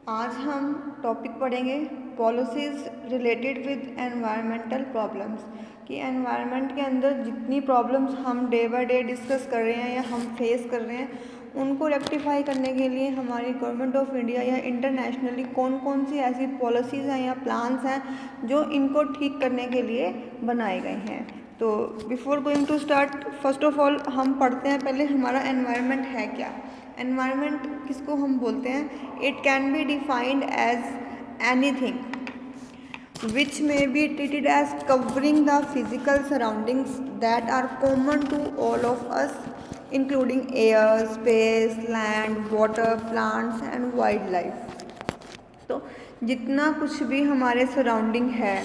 आज हम टॉपिक पढ़ेंगे policies related with environmental problems कि एनवायरनमेंट के अंदर जितनी प्रॉब्लम्स हम डे बाय डे डिस्कस कर रहे हैं या हम फेस कर रहे हैं उनको रेक्टिफाई करने के लिए हमारी गवर्नमेंट ऑफ इंडिया या इंटरनेशनली कौन कौन सी ऐसी पॉलिसीज़ हैं या प्लान्स हैं जो इनको ठीक करने के लिए बनाए गए हैं। तो before going to start first of all हम पढ़ते हैं पहले हमारा एनवायरनमेंट है क्या। एनवायरनमेंट किसको हम बोलते हैं? It can be defined as anything which may be treated as covering the physical surroundings that are common to all of us, including air, space, land, water, plants and wildlife। तो जितना कुछ भी हमारे surrounding है,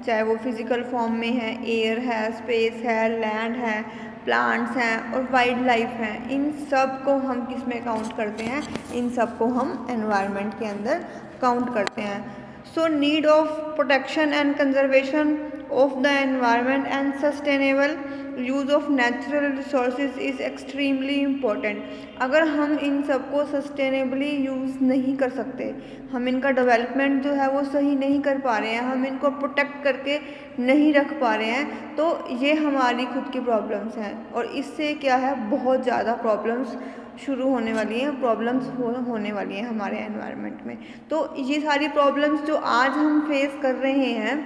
चाहे वो physical form में है, एयर है, स्पेस है, लैंड है, प्लांट्स हैं और वाइल्ड लाइफ है, इन सब को हम किस में काउंट करते हैं? इन सब को हम एनवायरनमेंट के अंदर काउंट करते हैं। So need of protection and conservation of the environment and sustainable use of natural resources is extremely important. अगर हम इन सबको सस्टेनेबली यूज़ नहीं कर सकते, हम इनका डेवलपमेंट जो है वो सही नहीं कर पा रहे हैं, हम इनको प्रोटेक्ट करके नहीं रख पा रहे हैं, तो ये हमारी खुद की प्रॉब्लम्स हैं और इससे क्या है, बहुत ज़्यादा प्रॉब्लम्स शुरू होने वाली हैं, प्रॉब्लम्स होने वाली हैं हमारे एनवायरनमेंट में। तो ये सारी प्रॉब्लम्स जो आज हम फेस कर रहे हैं,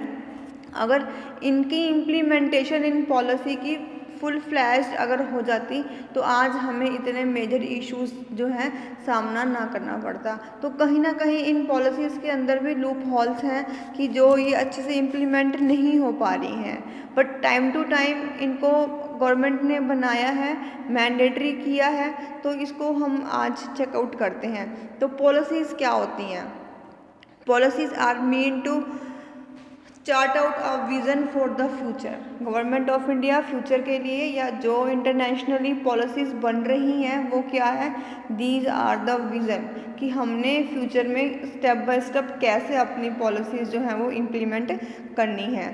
अगर इनकी इम्प्लीमेंटेशन इन पॉलिसी की फुल फ्लैश्ड अगर हो जाती तो आज हमें इतने मेजर इश्यूज जो हैं सामना ना करना पड़ता। तो कहीं ना कहीं इन पॉलिसीज़ के अंदर भी लूप हॉल्स हैं कि जो ये अच्छे से इम्प्लीमेंट नहीं हो पा रही हैं, बट टाइम टू टाइम इनको गवर्नमेंट ने बनाया है, मैंडेटरी किया है, तो इसको हम आज चेकआउट करते हैं। तो पॉलिसीज़ क्या होती हैं? Policies are mean to chart out a vision for the future. Government of India future के लिए या जो इंटरनेशनली पॉलिसीज़ बन रही हैं वो क्या है? दीज आर द विज़न कि हमने फ्यूचर में स्टेप बाय स्टेप कैसे अपनी पॉलिसीज़ जो हैं वो इम्प्लीमेंट करनी है।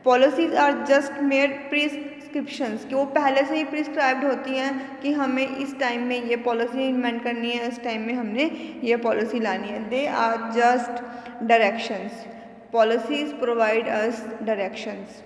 Policies are just made prescriptions कि वो पहले से ही प्रिस्क्राइब्ड होती हैं कि हमें इस टाइम में ये पॉलिसी इम्प्लीमेंट करनी है, इस टाइम में हमने ये पॉलिसी लानी है। They are just directions. Policies provide us directions,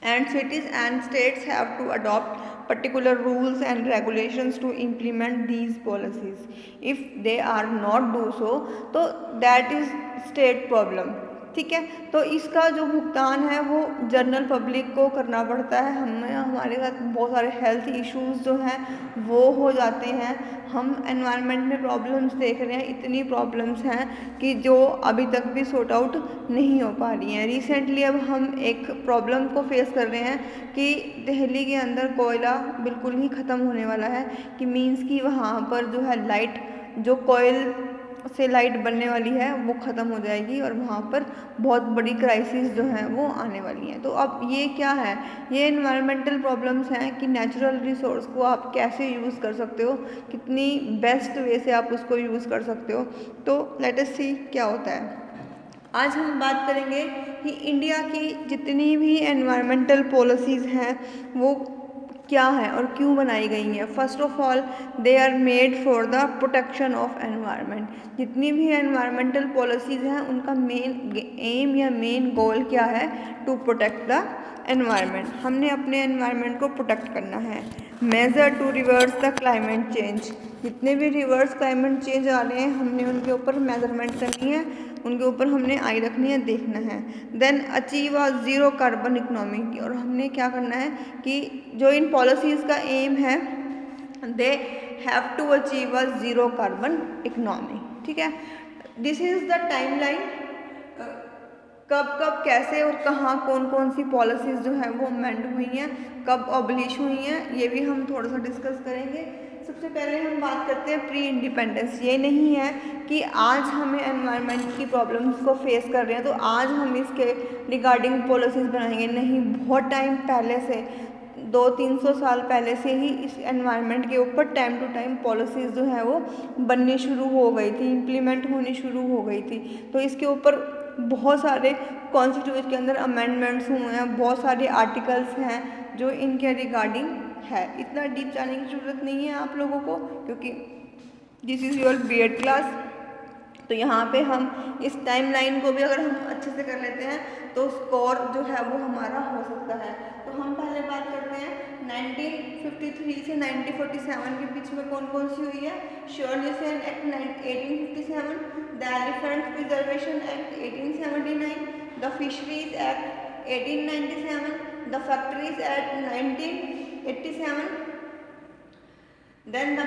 and cities and states have to adopt particular rules and regulations to implement these policies. If they are not do so, तो that is state problem। ठीक है, तो इसका जो भुगतान है वो general public को करना पड़ता है। हमारे साथ बहुत सारे हेल्थ इश्यूज जो हैं वो हो जाते हैं। हम एनवायरनमेंट में प्रॉब्लम्स देख रहे हैं, इतनी प्रॉब्लम्स हैं कि जो अभी तक भी सॉर्ट आउट नहीं हो पा रही हैं। रिसेंटली अब हम एक प्रॉब्लम को फेस कर रहे हैं कि दिल्ली के अंदर कोयला बिल्कुल ही ख़त्म होने वाला है, कि मीन्स कि वहाँ पर जो है लाइट, जो कोयल से लाइट बनने वाली है वो ख़त्म हो जाएगी और वहाँ पर बहुत बड़ी क्राइसिस जो हैं वो आने वाली हैं। तो अब ये क्या है? ये एनवायरमेंटल प्रॉब्लम्स हैं कि नेचुरल रिसोर्स को आप कैसे यूज़ कर सकते हो, कितनी बेस्ट वे से आप उसको यूज़ कर सकते हो। तो लेट अस सी क्या होता है। आज हम बात करेंगे कि इंडिया की जितनी भी एनवायरमेंटल पॉलिसीज़ हैं वो क्या है और क्यों बनाई गई हैं। First of all they are made for the protection of environment. जितनी भी एनवायरमेंटल पॉलिसीज़ हैं उनका मेन एम या मेन गोल क्या है? To protect the environment. हमने अपने एनवायरनमेंट को प्रोटेक्ट करना है। Major to reverse the climate change. जितने भी रिवर्स क्लाइमेट चेंज आ रहे हैं हमने उनके ऊपर मेजरमेंट करनी है, उनके ऊपर हमने आई रखनी है, देखना है। Then achieve a zero carbon economy. और हमने क्या करना है कि जो इन पॉलिसीज़ का एम है, they have to achieve a zero carbon economy. ठीक है, दिस इज़ द टाइमलाइन। कब कब कैसे और कहाँ कौन कौन सी पॉलिसीज़ जो हैं वो अमेंड हुई हैं, कब अबलिश हुई हैं, ये भी हम थोड़ा सा डिस्कस करेंगे। सबसे पहले हम बात करते हैं प्री इंडिपेंडेंस। ये नहीं है कि आज हमें एनवायरनमेंट की प्रॉब्लम्स को फेस कर रहे हैं तो आज हम इसके रिगार्डिंग पॉलिसीज़ बनाएंगे, नहीं। बहुत टाइम पहले से, 200-300 साल पहले से ही इस एनवायरनमेंट के ऊपर टाइम टू टाइम पॉलिसीज़ जो है वो बननी शुरू हो गई थी, इम्प्लीमेंट होनी शुरू हो गई थी। तो इसके ऊपर बहुत सारे कॉन्स्टिट्यूशन के अंदर अमेंडमेंट्स हुए हैं, बहुत सारे आर्टिकल्स हैं जो इनके रिगार्डिंग है। इतना डीप जाने की ज़रूरत नहीं है आप लोगों को, क्योंकि this is your BEd class. तो यहाँ पे हम इस टाइमलाइन को भी अगर हम अच्छे से कर लेते हैं तो स्कोर जो है वो हमारा हो सकता है। तो हम पहले बात करते हैं 1953 से 1947 के बीच में कौन कौन सी हुई है। Shore nuisance act 1857, the elephant preservation act 1879, the fisheries act 1897, the factories act 1987, then the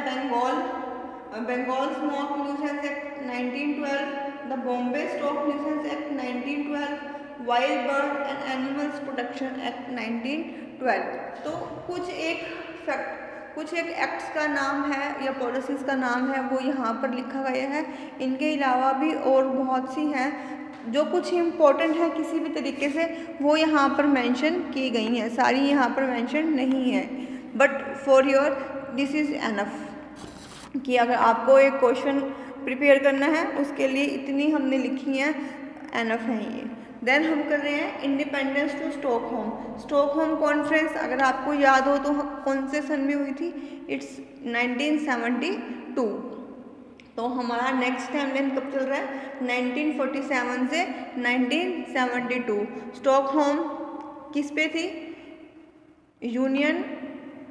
Bengal Smoke Nuisance Act 1912, the Bombay Stock Nuisance Act 1912, Wild Bird and Animals Protection Act 1912। तो कुछ एक एक्ट्स का नाम है या पॉलिसीज़ का नाम है वो यहाँ पर लिखा गया है। इनके अलावा भी और बहुत सी हैं जो कुछ इम्पोर्टेंट है किसी भी तरीके से वो यहाँ पर मेंशन की गई हैं, सारी यहाँ पर मेंशन नहीं है, but for your this is enough कि अगर आपको एक क्वेश्चन प्रिपेयर करना है उसके लिए इतनी हमने लिखी हैं, एनफ है ये। देन हम कर रहे हैं इंडिपेंडेंस टू स्टॉकहोम कॉन्फ्रेंस। अगर आपको याद हो तो कौन से सन में हुई थी, इट्स 1972। तो हमारा नेक्स्ट टाइमलाइन कब चल रहा है, 1947 से 1972। स्टॉकहोम किस पे थी, union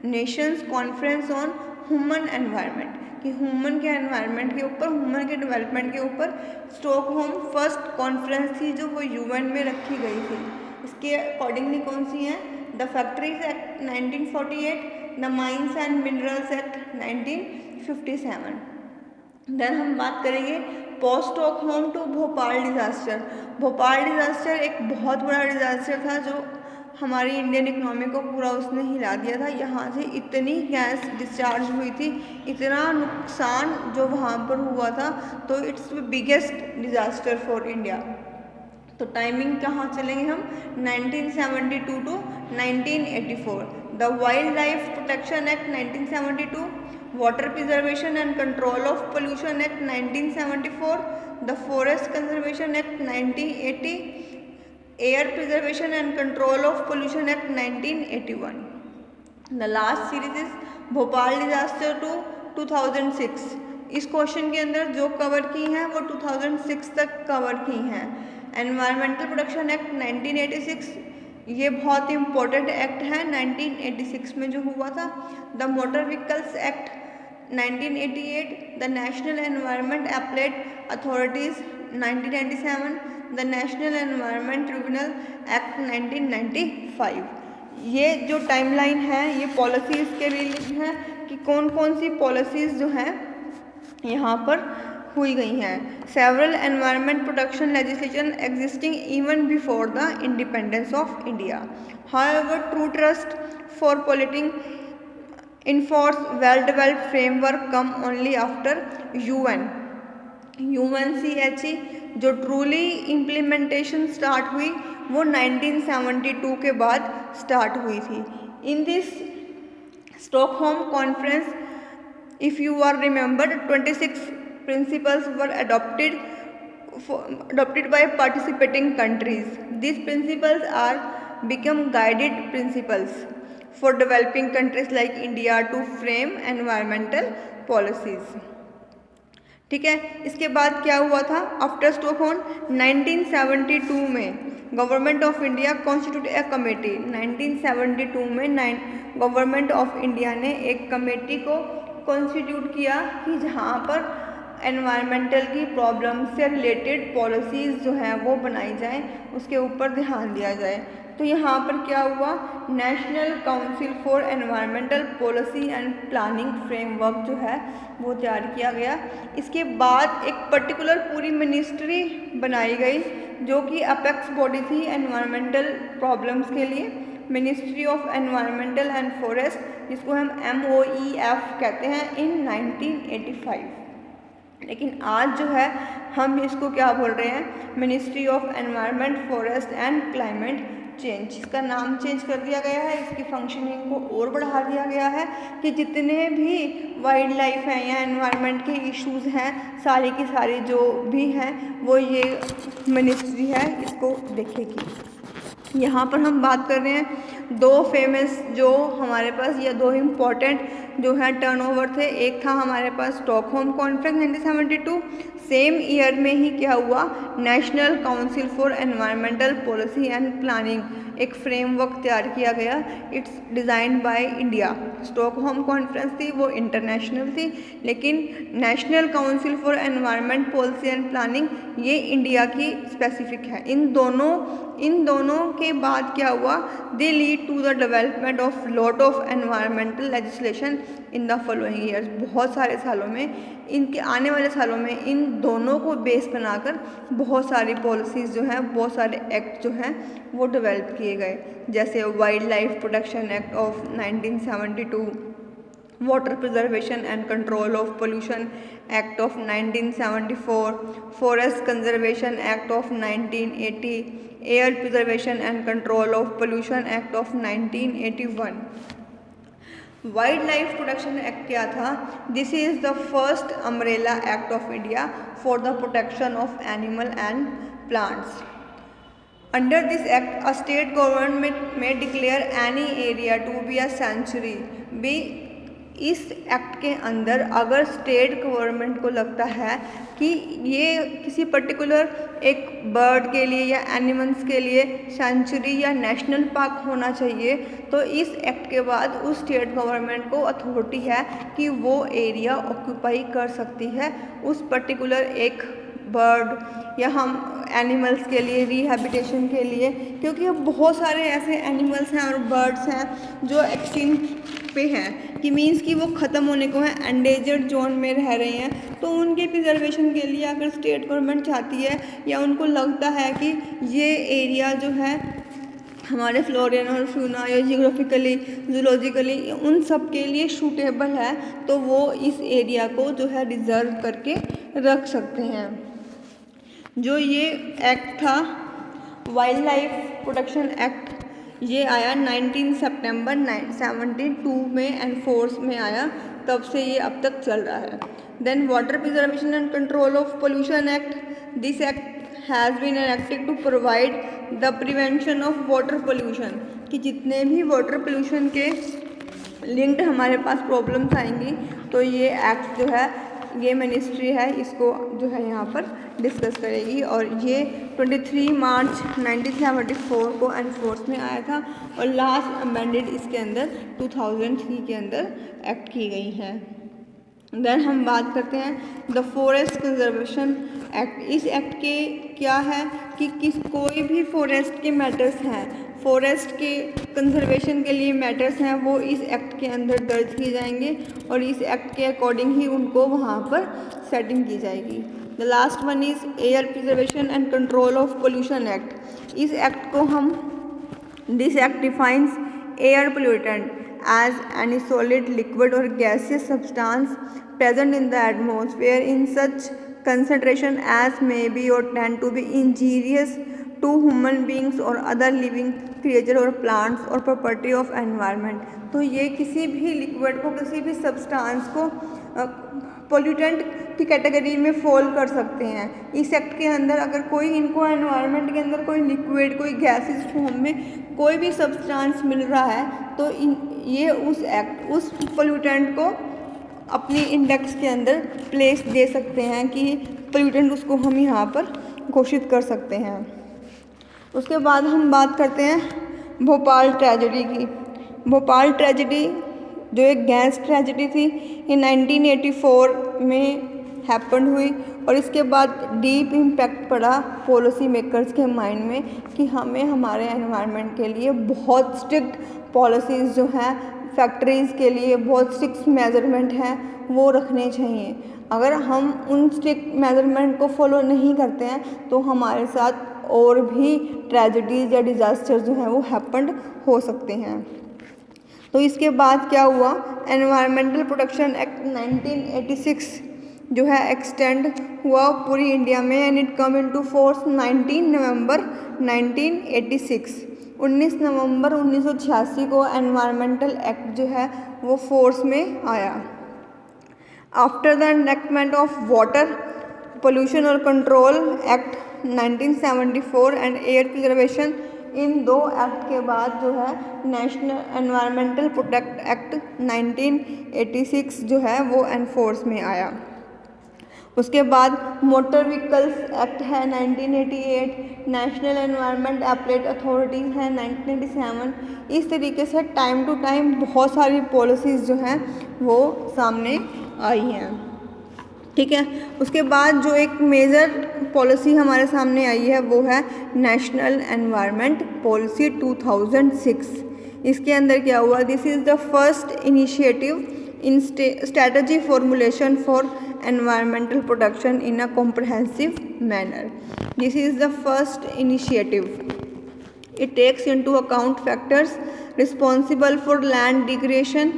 Nations conference on human environment, कि ह्यूमन के एनवायरनमेंट के ऊपर, ह्यूमन के डेवलपमेंट के ऊपर स्टॉकहोम फर्स्ट कॉन्फ्रेंस थी जो वो यूएन में रखी गई थी। इसके अकॉर्डिंगली कौन सी हैं, the factories act 1948, the mines and minerals act 1957। Then हम बात करेंगे post Stockholm to Bhopal disaster. Bhopal disaster एक बहुत बड़ा डिज़ास्टर था जो हमारी इंडियन इकोनॉमी को पूरा उसने हिला दिया था। यहाँ से इतनी गैस डिस्चार्ज हुई थी, इतना नुकसान जो वहाँ पर हुआ था, तो it's biggest disaster for India. तो टाइमिंग कहाँ चलेंगे हम, 1972 to 1984। The wild life protection act 1972, water preservation and control of pollution act 1974, the forest conservation act 1980, air preservation and control of pollution act 1981। The last series is Bhopal disaster to 2006। इस question के अंदर जो cover की हैं वो 2006 तक cover की हैं। एनवायरमेंटल प्रोटेक्शन एक्ट 1986, ये बहुत इंपॉर्टेंट एक्ट है 1986 में जो हुआ था। The motor vehicles act 1988, the national environment appellate authorities 1997, the national environment tribunal act 1995। ये जो टाइमलाइन है ये पॉलिसीज़ के लिए है कि कौन कौन सी पॉलिसीज़ जो हैं यहाँ पर हुई गई हैं। Several environment protection legislation existing even before the independence of India. However true trust for polluting enforce well developed framework come only after UNCHE जो ट्रूली इम्प्लीमेंटेशन स्टार्ट हुई वो 1972 के बाद स्टार्ट हुई थी। In this Stockholm conference, if you are remembered, 26 principles were adopted by participating countries. These principles are become guided principles for developing countries like India to frame environmental policies. ठीक है, इसके बाद क्या हुआ था आफ्टर स्टॉकहोम 1972 में government of India constitute A committee. 1972 में government of India ने एक कमेटी को कॉन्स्टिट्यूट किया कि जहाँ पर एनवायरमेंटल की प्रॉब्लम से रिलेटेड पॉलिसीज़ जो हैं वो बनाई जाएं, उसके ऊपर ध्यान दिया जाए। तो यहाँ पर क्या हुआ, national council for environmental policy and planning framework जो है वो तैयार किया गया। इसके बाद एक पर्टिकुलर पूरी मिनिस्ट्री बनाई गई जो कि अपेक्स बॉडी थी एनवायरमेंटल प्रॉब्लम्स के लिए, ministry of environmental and forest, जिसको हम MOEF कहते हैं, इन 1985। लेकिन आज जो है हम इसको क्या बोल रहे हैं, ministry of environment forest and climate change. इसका नाम चेंज कर दिया गया है, इसकी फंक्शनिंग को और बढ़ा दिया गया है कि जितने भी वाइल्ड लाइफ हैं या एनवायरनमेंट के इश्यूज़ हैं, सारी की सारी जो भी हैं वो ये मिनिस्ट्री है इसको देखेगी। यहाँ पर हम बात कर रहे हैं दो फेमस जो हमारे पास या दो इम्पॉर्टेंट जो है टर्नओवर थे। एक था हमारे पास स्टॉकहोम कॉन्फ्रेंस 1972, सेम ईयर में ही क्या हुआ, national council for environmental policy and planning एक फ्रेमवर्क तैयार किया गया। It's designed by India. Stockholm conference थी वो इंटरनेशनल थी, लेकिन national council for environment policy and planning ये इंडिया की स्पेसिफिक है। इन दोनों के बाद क्या हुआ, they lead to the development of lot of environmental legislation in the following years. बहुत सारे सालों में, इनके आने वाले सालों में इन दोनों को बेस बनाकर बहुत सारी पॉलिसीज़ जो हैं, बहुत सारे एक्ट जो हैं वो डेवलप किए गए, जैसे wild life protection act of 1972, water preservation and control of pollution act of 1974, forest conservation act of 1980, air preservation and control of pollution act of 1981। Wild life protection act क्या था? This is the first umbrella act of India for the protection of animal and plants. Under this act, a state government may declare any area to be a sanctuary. Be इस act के अंदर अगर state government को लगता है कि ये किसी पर्टिकुलर एक बर्ड के लिए या एनिमल्स के लिए सेंचुरी या नेशनल पार्क होना चाहिए, तो इस एक्ट के बाद उस स्टेट गवर्नमेंट को अथॉरिटी है कि वो एरिया ऑक्यूपाई कर सकती है उस पर्टिकुलर एक बर्ड या हम एनिमल्स के लिए, रिहैबिटेशन के लिए, क्योंकि अब बहुत सारे ऐसे एनिमल्स हैं और बर्ड्स हैं जो एक्सटिंक्ट पे हैं, कि मीन्स कि वो ख़त्म होने को हैं, एंडेंजर्ड जोन में रह रहे हैं। तो उनके प्रिजर्वेशन के लिए अगर स्टेट गवर्नमेंट चाहती है या उनको लगता है कि ये एरिया जो है हमारे फ्लोरिन और फ्यूना या जियोग्राफिकली, जूलॉजिकली उन सब के लिए सूटेबल है, तो वो इस एरिया को जो है रिजर्व करके रख सकते हैं। जो ये एक्ट था वाइल्ड लाइफ प्रोटेक्शन एक्ट, ये आया 19 सितंबर 1972 में एनफोर्स में आया, तब से ये अब तक चल रहा है। Then water preservation and control of pollution act, this act has been enacted to provide the prevention of water pollution, कि जितने भी वाटर पोल्यूशन के लिंक्ड हमारे पास प्रॉब्लम्स आएंगी तो ये एक्ट जो है, ये मिनिस्ट्री है, इसको जो है यहाँ पर डिस्कस करेगी। और ये 23 मार्च 1974 को एनफोर्स में आया था और लास्ट अमेंडेड इसके अंदर 2003 के अंदर एक्ट की गई है। देन हम बात करते हैं द फॉरेस्ट कंजर्वेशन एक्ट। इस एक्ट के क्या है कि कोई भी फॉरेस्ट के मैटर्स हैं, फॉरेस्ट के कंजर्वेशन के लिए मैटर्स हैं, वो इस एक्ट के अंदर दर्ज किए जाएंगे और इस एक्ट के अकॉर्डिंग ही उनको वहाँ पर सेटिंग की जाएगी। The last one is air preservation and control of pollution act. इस एक्ट को हम, this act defines air pollutant as any solid, liquid or gaseous substance present in the atmosphere in such concentration as may be or tend to be injurious to human beings or other living creature or plants or property of environment। तो ये किसी भी liquid को, किसी भी substance को pollutant की category में फॉल कर सकते हैं। इस एक्ट के अंदर अगर कोई इनको एनवायरनमेंट के अंदर कोई लिक्विड, कोई गैसेस फॉर्म में कोई भी सब्सटेंस मिल रहा है तो ये उस पोल्यूटेंट को अपनी इंडेक्स के अंदर प्लेस दे सकते हैं कि पोल्यूटेंट, उसको हम यहाँ पर घोषित कर सकते हैं। उसके बाद हम बात करते हैं भोपाल ट्रेजेडी की। भोपाल ट्रेजेडी जो एक गैस ट्रेजेडी थी, ये 1984 में हैपन हुई और इसके बाद डीप इम्पैक्ट पड़ा पॉलिसी मेकर्स के माइंड में कि हमें हमारे एनवायरनमेंट के लिए बहुत स्ट्रिक्ट पॉलिसीज़ जो हैं, फैक्ट्रीज़ के लिए बहुत स्ट्रिक्ट मेजरमेंट हैं वो रखने चाहिए। अगर हम उन स्ट्रिक्ट मेजरमेंट को फॉलो नहीं करते हैं तो हमारे साथ और भी ट्रेजेडीज़ या डिज़ास्टर जो हैं वो हैपन हो सकते हैं। तो इसके बाद क्या हुआ, एनवायरमेंटल प्रोटेक्शन एक्ट 1986 जो है एक्सटेंड हुआ पूरी इंडिया में and it come into force 19 नवंबर 1986। 19 नवंबर 1986 को एनवायरमेंटल एक्ट जो है वो फोर्स में आया। After the enactment of water pollution और control act 1974 and air preservation, इन दो एक्ट के बाद जो है नेशनल एनवायरमेंटल प्रोटेक्ट एक्ट 1986 जो है वो एनफोर्स में आया। उसके बाद मोटर व्हीकल्स एक्ट है 1988, नेशनल एनवायरनमेंट एपलेट अथॉरिटीज़ है 1987। इस तरीके से टाइम टू टाइम बहुत सारी पॉलिसीज़ जो हैं वो सामने आई हैं। ठीक है, उसके बाद जो एक मेजर पॉलिसी हमारे सामने आई है वो है नेशनल एनवायरनमेंट पॉलिसी 2006। इसके अंदर क्या हुआ, this is the first initiative in strategy formulation for environmental protection in a comprehensive manner. This is the first initiative. It takes into account factors responsible for land degradation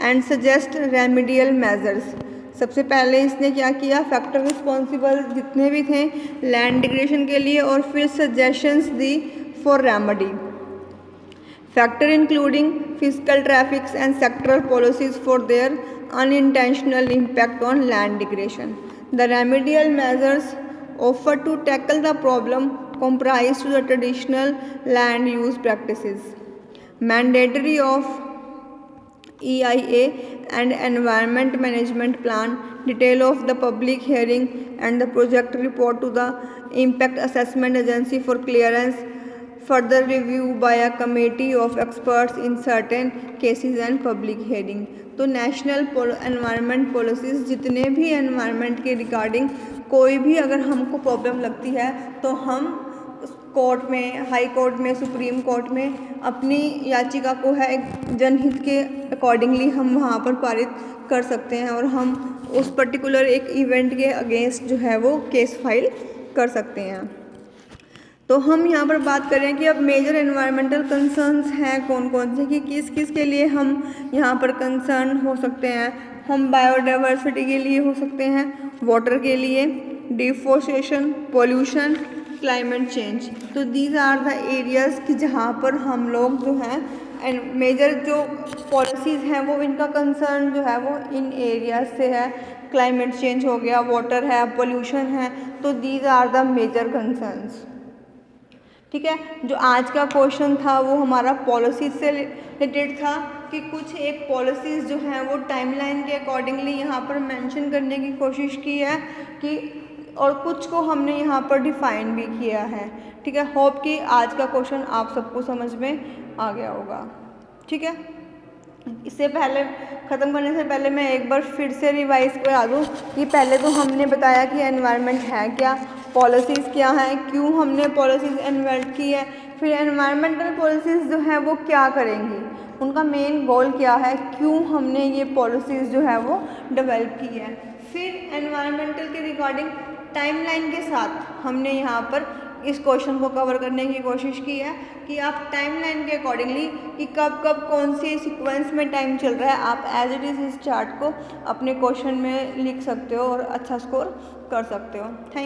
and suggest remedial measures. सबसे पहले इसने क्या किया, factor responsible जितने भी थे land degradation के लिए और फिर suggestions the for remedy. Factor including fiscal traffics and sectoral policies for their unintentional impact on land degradation. The remedial measures offered to tackle the problem comprised the traditional land use practices, mandatory of EIA and environment management plan, detail of the public hearing and the project report to the impact assessment agency for clearance, further review by a committee of experts in certain cases and public hearing। तो national environment policies जितने भी environment के regarding कोई भी अगर हमको problem लगती है तो हम कोर्ट में, हाई कोर्ट में, सुप्रीम कोर्ट में अपनी याचिका को है एक जनहित के अकॉर्डिंगली हम वहाँ पर पारित कर सकते हैं और हम उस पर्टिकुलर एक इवेंट के अगेंस्ट जो है वो केस फाइल कर सकते हैं। तो हम यहाँ पर बात करें कि अब मेजर एनवायरमेंटल कंसर्न्स हैं कौन कौन से, कि किस किस के लिए हम यहाँ पर कंसर्न हो सकते हैं। हम बायोडाइवर्सिटी के लिए हो सकते हैं, वाटर के लिए, डिफोरेस्टेशन, पोल्यूशन, क्लाइमेट चेंज। तो दीज आर द एरियाज़ कि जहाँ पर हम लोग जो हैं एंड मेजर जो पॉलिसीज़ हैं वो इनका कंसर्न जो है वो इन एरियाज से है। क्लाइमेट चेंज हो गया, वाटर है, पोल्यूशन है, तो these are the major concerns. ठीक है, जो आज का क्वेश्चन था वो हमारा पॉलिसी से रिलेटेड था कि कुछ एक पॉलिसीज़ जो हैं वो टाइमलाइन के अकॉर्डिंगली यहाँ पर मेंशन करने की कोशिश की है कि और कुछ को हमने यहाँ पर डिफ़ाइन भी किया है। ठीक है, होप कि आज का क्वेश्चन आप सबको समझ में आ गया होगा। ठीक है, इससे पहले ख़त्म करने से पहले मैं एक बार फिर से रिवाइज करा दूँ कि पहले तो हमने बताया कि एनवायरनमेंट है क्या, पॉलिसीज़ क्या हैं, क्यों हमने पॉलिसीज़ इन्वेंट की है, फिर एनवायरनमेंटल पॉलिसीज़ जो है वो क्या करेंगी, उनका मेन गोल क्या है, क्यों हमने ये पॉलिसीज़ जो है वो डेवलप की है। फिर एनवायरनमेंटल के रिगार्डिंग टाइमलाइन के साथ हमने यहाँ पर इस क्वेश्चन को कवर करने की कोशिश की है कि आप टाइमलाइन के अकॉर्डिंगली कि कब कब कौन सी सीक्वेंस में टाइम चल रहा है आप एज इट इज़ इस चार्ट को अपने क्वेश्चन में लिख सकते हो और अच्छा स्कोर कर सकते हो। थैंक